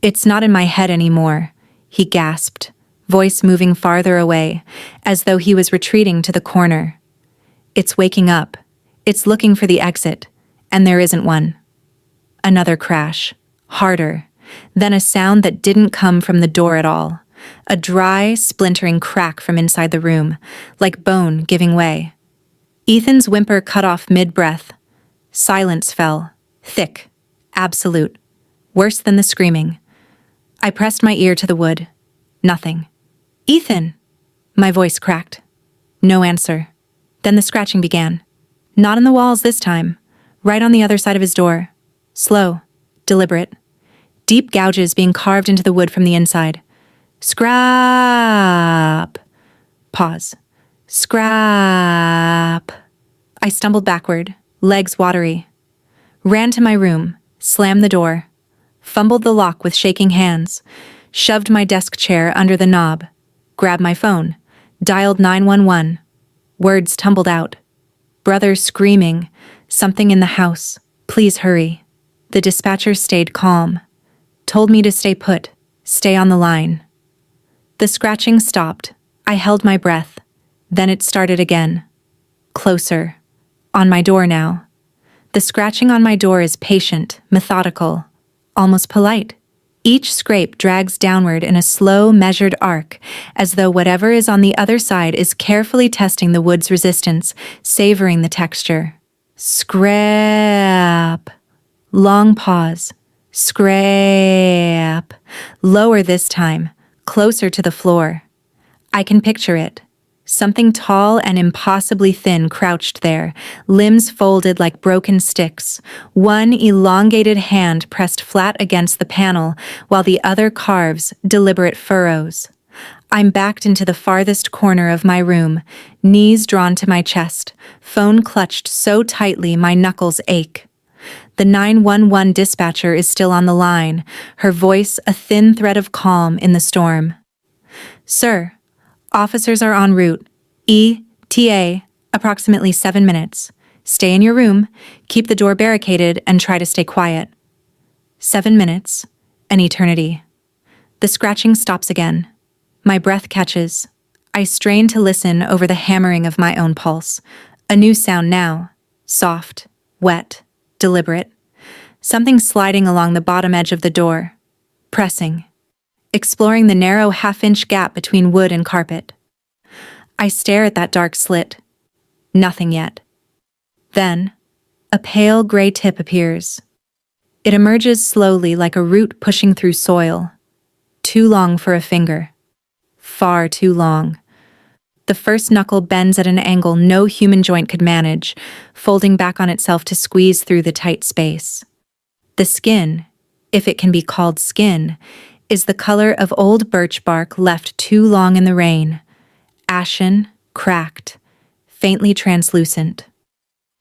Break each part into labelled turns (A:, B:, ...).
A: It's not in my head anymore, he gasped, voice moving farther away, as though he was retreating to the corner. It's waking up. It's looking for the exit, and there isn't one. Another crash, harder, then a sound that didn't come from the door at all. A dry, splintering crack from inside the room, like bone giving way. Ethan's whimper cut off mid-breath. Silence fell, thick, absolute, worse than the screaming. I pressed my ear to the wood. Nothing. "Ethan!" My voice cracked. No answer. Then the scratching began. Not on the walls this time. Right on the other side of his door. Slow, deliberate. Deep gouges being carved into the wood from the inside. Scrap. Pause. Scrap. I stumbled backward, legs watery. Ran to my room, slammed the door. Fumbled the lock with shaking hands. Shoved my desk chair under the knob. Grabbed my phone. Dialed 911. Words tumbled out. Brother screaming. Something in the house. Please hurry. The dispatcher stayed calm. Told me to stay put. Stay on the line. The scratching stopped. I held my breath. Then it started again. Closer. On my door now. The scratching on my door is patient, methodical, almost polite. Each scrape drags downward in a slow, measured arc, as though whatever is on the other side is carefully testing the wood's resistance, savoring the texture. Scrap. Long pause. Scrape. Lower this time, closer to the floor. I can picture it. Something tall and impossibly thin crouched there, limbs folded like broken sticks, one elongated hand pressed flat against the panel while the other carves deliberate furrows. I'm backed into the farthest corner of my room, knees drawn to my chest, phone clutched so tightly my knuckles ache. The 911 dispatcher is still on the line, her voice a thin thread of calm in the storm. "Sir, officers are en route. ETA, approximately 7 minutes. Stay in your room, keep the door barricaded, and try to stay quiet." 7 minutes, an eternity. The scratching stops again. My breath catches. I strain to listen over the hammering of my own pulse. A new sound now. Soft, wet, deliberate. Something sliding along the bottom edge of the door. Pressing. Exploring the narrow half-inch gap between wood and carpet. I stare at that dark slit. Nothing yet. Then, a pale gray tip appears. It emerges slowly like a root pushing through soil. Too long for a finger. Far too long. The first knuckle bends at an angle no human joint could manage, folding back on itself to squeeze through the tight space. The skin, if it can be called skin, is the color of old birch bark left too long in the rain. Ashen, cracked, faintly translucent.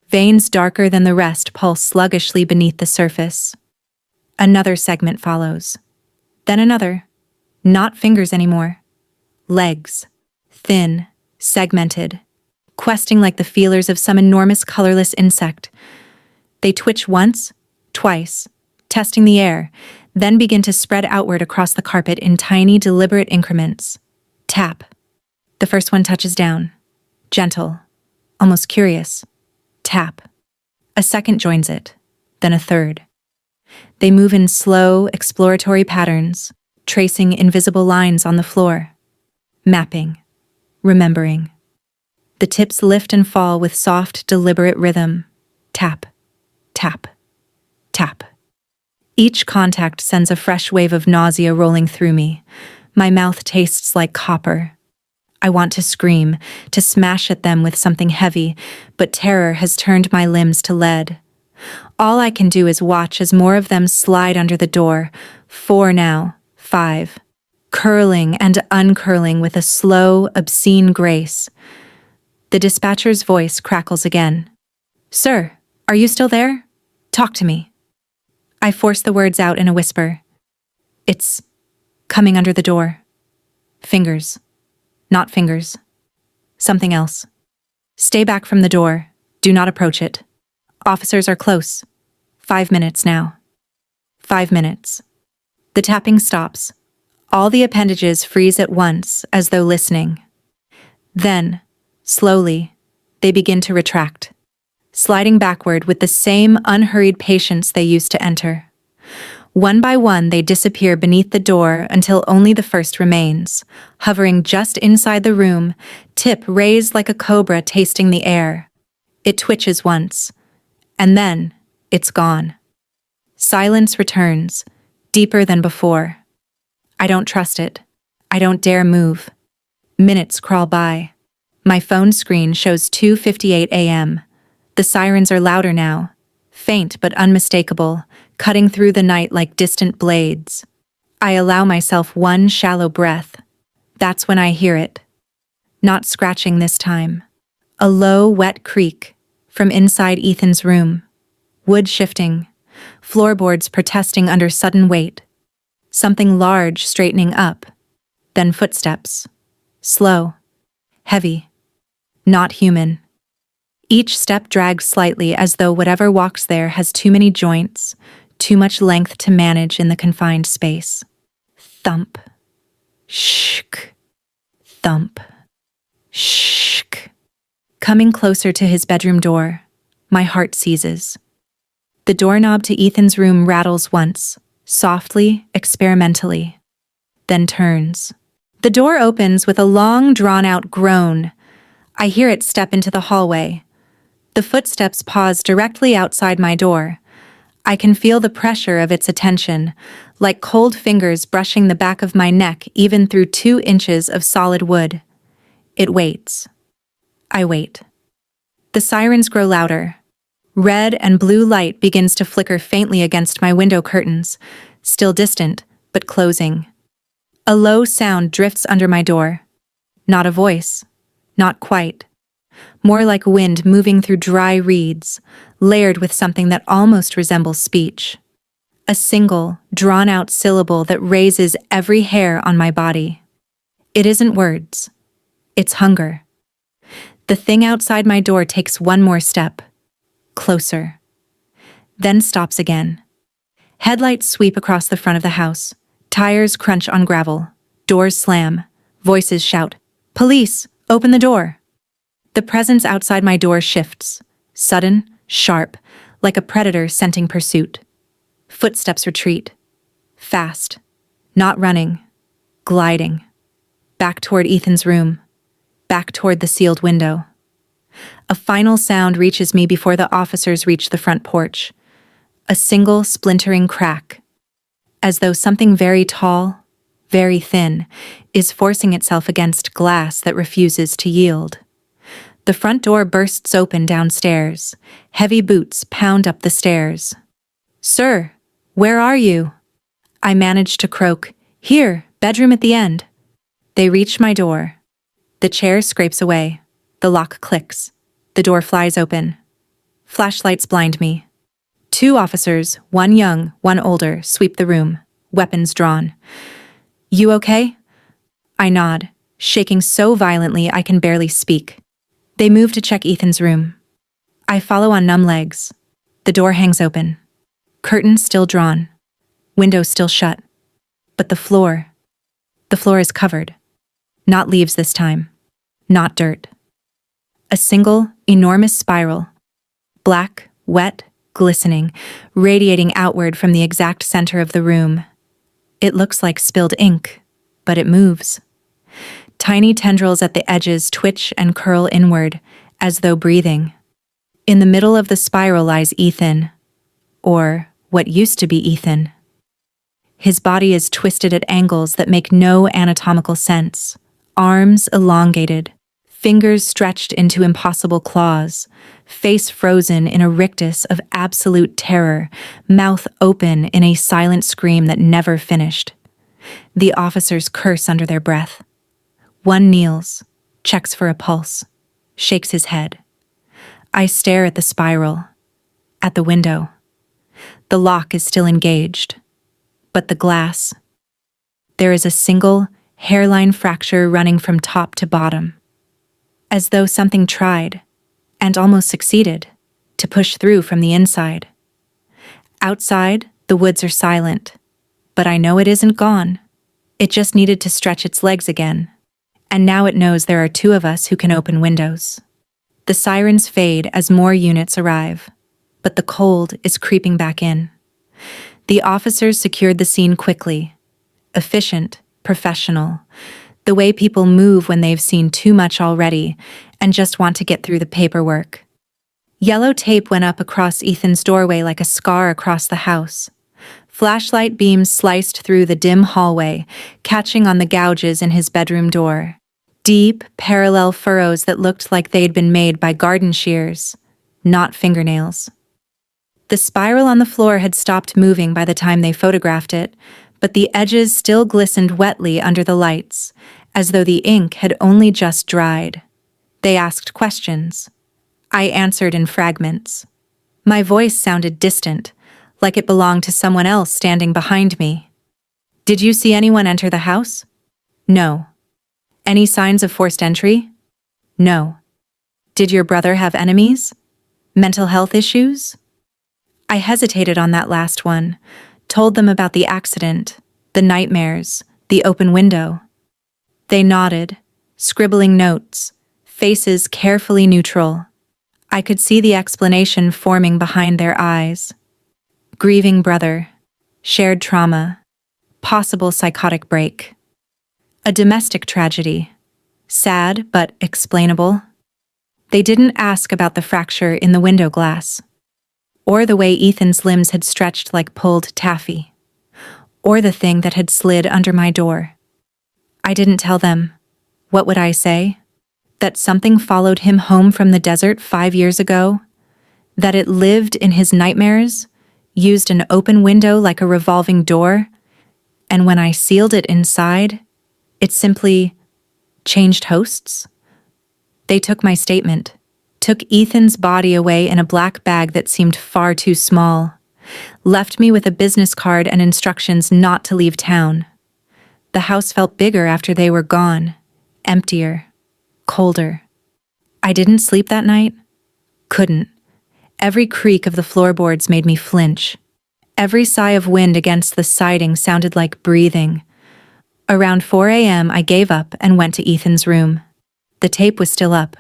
A: Veins darker than the rest pulse sluggishly beneath the surface. Another segment follows. Then another. Not fingers anymore. Legs. Thin, segmented, questing like the feelers of some enormous colorless insect. They twitch once, twice, testing the air, then begin to spread outward across the carpet in tiny, deliberate increments. Tap. The first one touches down. Gentle, almost curious. Tap. A second joins it, then a third. They move in slow, exploratory patterns, tracing invisible lines on the floor. Mapping. Remembering. The tips lift and fall with soft, deliberate rhythm. Tap. Tap. Tap. Each contact sends a fresh wave of nausea rolling through me. My mouth tastes like copper. I want to scream, to smash at them with something heavy, but terror has turned my limbs to lead. All I can do is watch as more of them slide under the door. 4 now, 5. Curling and uncurling with a slow, obscene grace. The dispatcher's voice crackles again. "Sir, are you still there? Talk to me." I force the words out in a whisper. "It's coming under the door." Fingers. Not fingers. Something else. "Stay back from the door. Do not approach it. Officers are close. 5 minutes now." 5 minutes. The tapping stops. All the appendages freeze at once, as though listening. Then, slowly, they begin to retract, sliding backward with the same unhurried patience they used to enter. One by one, they disappear beneath the door until only the first remains, hovering just inside the room, tip raised like a cobra tasting the air. It twitches once, and then it's gone. Silence returns, deeper than before. I don't trust it. I don't dare move. Minutes crawl by. My phone screen shows 2:58 a.m. The sirens are louder now, faint but unmistakable, cutting through the night like distant blades. I allow myself one shallow breath. That's when I hear it. Not scratching this time. A low, wet creak from inside Ethan's room. Wood shifting, floorboards protesting under sudden weight. Something large straightening up. Then footsteps. Slow. Heavy. Not human. Each step drags slightly as though whatever walks there has too many joints, too much length to manage in the confined space. Thump. Shk. Thump. Shk. Coming closer to his bedroom door, my heart seizes. The doorknob to Ethan's room rattles once, softly, experimentally, then turns. The door opens with a long, drawn-out groan. I hear it step into the hallway. The footsteps pause directly outside my door. I can feel the pressure of its attention, like cold fingers brushing the back of my neck even through 2 inches of solid wood. It waits. I wait. The sirens grow louder. Red and blue light begins to flicker faintly against my window curtains, still distant, but closing. A low sound drifts under my door. Not a voice. Not quite. More like wind moving through dry reeds, layered with something that almost resembles speech. A single, drawn-out syllable that raises every hair on my body. It isn't words. It's hunger. The thing outside my door takes one more step. Closer. Then stops again. Headlights sweep across the front of the house. Tires crunch on gravel. Doors slam. Voices shout, "Police! Open the door!" The presence outside my door shifts. Sudden, sharp, like a predator scenting pursuit. Footsteps retreat. Fast. Not running. Gliding. Back toward Ethan's room. Back toward the sealed window. A final sound reaches me before the officers reach the front porch. A single splintering crack. As though something very tall, very thin, is forcing itself against glass that refuses to yield. The front door bursts open downstairs. Heavy boots pound up the stairs. "Sir, where are you?" I manage to croak, "Here, bedroom at the end." They reach my door. The chair scrapes away. The lock clicks. The door flies open. Flashlights blind me. 2 officers, one young, one older, sweep the room, weapons drawn. "You okay?" I nod, shaking so violently I can barely speak. They move to check Ethan's room. I follow on numb legs. The door hangs open. Curtains still drawn. Windows still shut. But the floor is covered. Not leaves this time. Not dirt. A single, enormous spiral. Black, wet, glistening, radiating outward from the exact center of the room. It looks like spilled ink, but it moves. Tiny tendrils at the edges twitch and curl inward, as though breathing. In the middle of the spiral lies Ethan, or what used to be Ethan. His body is twisted at angles that make no anatomical sense. Arms elongated, fingers stretched into impossible claws, face frozen in a rictus of absolute terror, mouth open in a silent scream that never finished. The officers curse under their breath. One kneels, checks for a pulse, shakes his head. I stare at the spiral, at the window. The lock is still engaged, but the glass. There is a single, hairline fracture running from top to bottom, as though something tried, and almost succeeded, to push through from the inside. Outside, the woods are silent. But I know it isn't gone. It just needed to stretch its legs again. And now it knows there are two of us who can open windows. The sirens fade as more units arrive, but the cold is creeping back in. The officers secured the scene quickly. Efficient, professional. The way people move when they've seen too much already and just want to get through the paperwork. Yellow tape went up across Ethan's doorway like a scar across the house. Flashlight beams sliced through the dim hallway, catching on the gouges in his bedroom door. Deep, parallel furrows that looked like they'd been made by garden shears, not fingernails. The spiral on the floor had stopped moving by the time they photographed it, but the edges still glistened wetly under the lights, as though the ink had only just dried. They asked questions. I answered in fragments. My voice sounded distant, like it belonged to someone else standing behind me. Did you see anyone enter the house? No. Any signs of forced entry? No. Did your brother have enemies? Mental health issues? I hesitated on that last one, told them about the accident, the nightmares, the open window. They nodded, scribbling notes, faces carefully neutral. I could see the explanation forming behind their eyes. Grieving brother, shared trauma, possible psychotic break. A domestic tragedy, sad but explainable. They didn't ask about the fracture in the window glass, or the way Ethan's limbs had stretched like pulled taffy, or the thing that had slid under my door. I didn't tell them. What would I say? That something followed him home from the desert 5 years ago? That it lived in his nightmares, used an open window like a revolving door, and when I sealed it inside, it simply changed hosts? They took my statement, took Ethan's body away in a black bag that seemed far too small, left me with a business card and instructions not to leave town. The house felt bigger after they were gone, emptier, colder. I didn't sleep that night. Couldn't. Every creak of the floorboards made me flinch. Every sigh of wind against the siding sounded like breathing. Around 4 a.m., I gave up and went to Ethan's room. The tape was still up.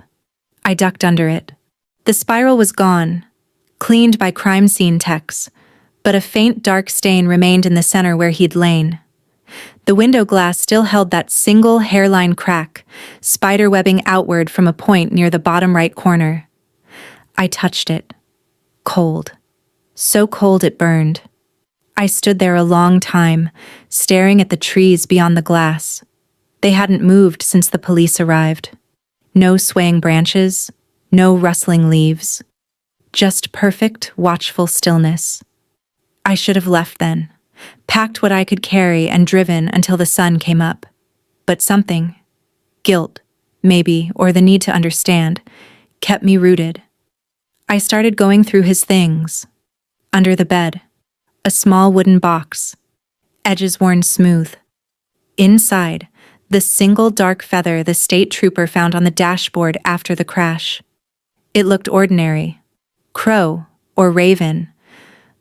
A: I ducked under it. The spiral was gone, cleaned by crime scene techs, but a faint dark stain remained in the center where he'd lain. The window glass still held that single hairline crack, spiderwebbing outward from a point near the bottom right corner. I touched it. Cold. So cold it burned. I stood there a long time, staring at the trees beyond the glass. They hadn't moved since the police arrived. No swaying branches, no rustling leaves. Just perfect, watchful stillness. I should have left then, packed what I could carry and driven until the sun came up. But something, guilt, maybe, or the need to understand, kept me rooted. I started going through his things. Under the bed, a small wooden box, edges worn smooth. Inside, the single dark feather the state trooper found on the dashboard after the crash. It looked ordinary, crow or raven,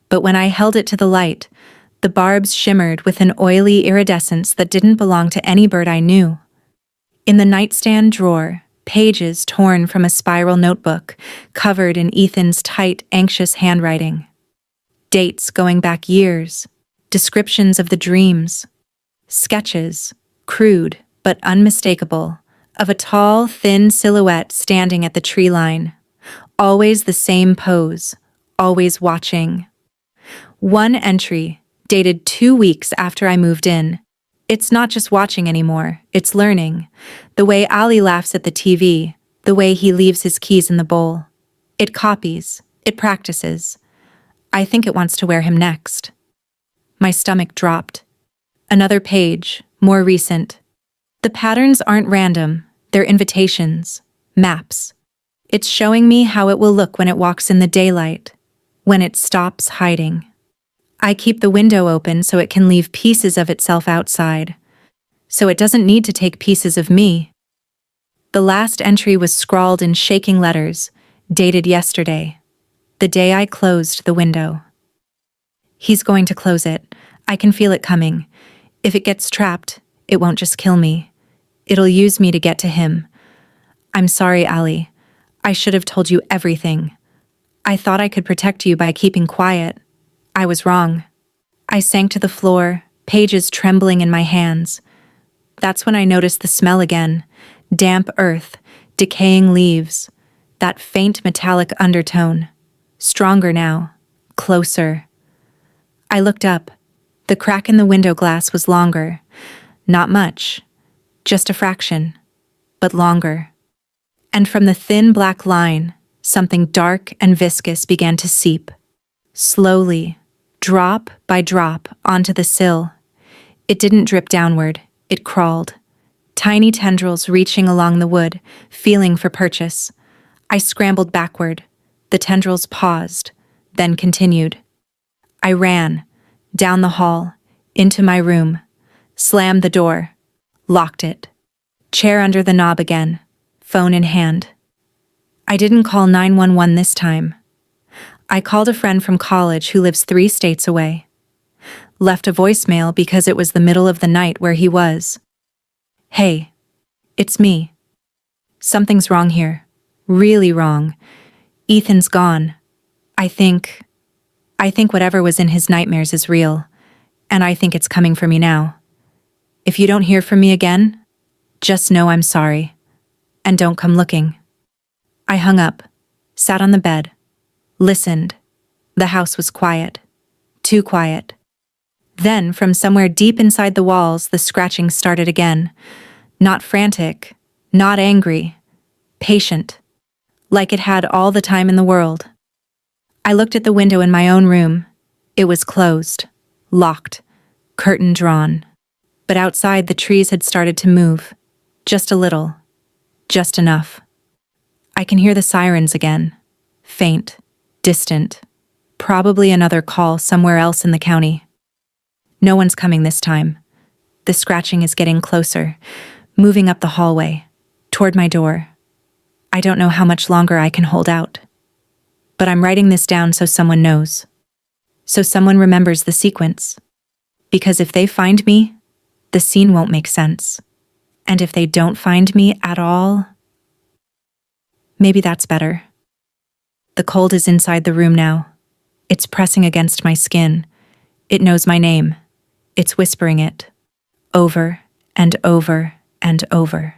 A: but when I held it to the light, the barbs shimmered with an oily iridescence that didn't belong to any bird I knew. In the nightstand drawer, pages torn from a spiral notebook, covered in Ethan's tight, anxious handwriting. Dates going back years, descriptions of the dreams, sketches, crude but unmistakable, of a tall, thin silhouette standing at the tree line. Always the same pose, always watching. One entry, dated 2 weeks after I moved in. It's not just watching anymore, it's learning. The way Ali laughs at the TV, the way he leaves his keys in the bowl. It copies, it practices. I think it wants to wear him next. My stomach dropped. Another page, more recent. The patterns aren't random, they're invitations, maps. It's showing me how it will look when it walks in the daylight, when it stops hiding. I keep the window open so it can leave pieces of itself outside, so it doesn't need to take pieces of me. The last entry was scrawled in shaking letters, dated yesterday, the day I closed the window. He's going to close it. I can feel it coming. If it gets trapped, it won't just kill me. It'll use me to get to him. I'm sorry, Allie. I should have told you everything. I thought I could protect you by keeping quiet. I was wrong. I sank to the floor, pages trembling in my hands. That's when I noticed the smell again. Damp earth, decaying leaves, that faint metallic undertone. Stronger now, closer. I looked up. The crack in the window glass was longer. Not much, just a fraction, but longer. And from the thin black line, something dark and viscous began to seep. Slowly, drop by drop, onto the sill. It didn't drip downward, it crawled. Tiny tendrils reaching along the wood, feeling for purchase. I scrambled backward. The tendrils paused, then continued. I ran, down the hall, into my room, slammed the door, locked it. Chair under the knob again, phone in hand. I didn't call 911 this time. I called a friend from college who lives 3 states away. Left a voicemail because it was the middle of the night where he was. Hey, it's me. Something's wrong here. Really wrong. Ethan's gone. I think whatever was in his nightmares is real, and I think it's coming for me now. If you don't hear from me again, just know I'm sorry, and don't come looking. I hung up, sat on the bed, listened. The house was quiet. Too quiet. Then, from somewhere deep inside the walls, the scratching started again. Not frantic, not angry, patient, like it had all the time in the world. I looked at the window in my own room. It was closed, locked, curtain drawn. But outside, the trees had started to move. Just a little. Just enough. I can hear the sirens again. Faint, distant. Probably another call somewhere else in the county. No one's coming this time. The scratching is getting closer, moving up the hallway, toward my door. I don't know how much longer I can hold out. But I'm writing this down so someone knows. So someone remembers the sequence. Because if they find me, the scene won't make sense. And if they don't find me at all, maybe that's better. The cold is inside the room now. It's pressing against my skin. It knows my name. It's whispering it. Over and over and over.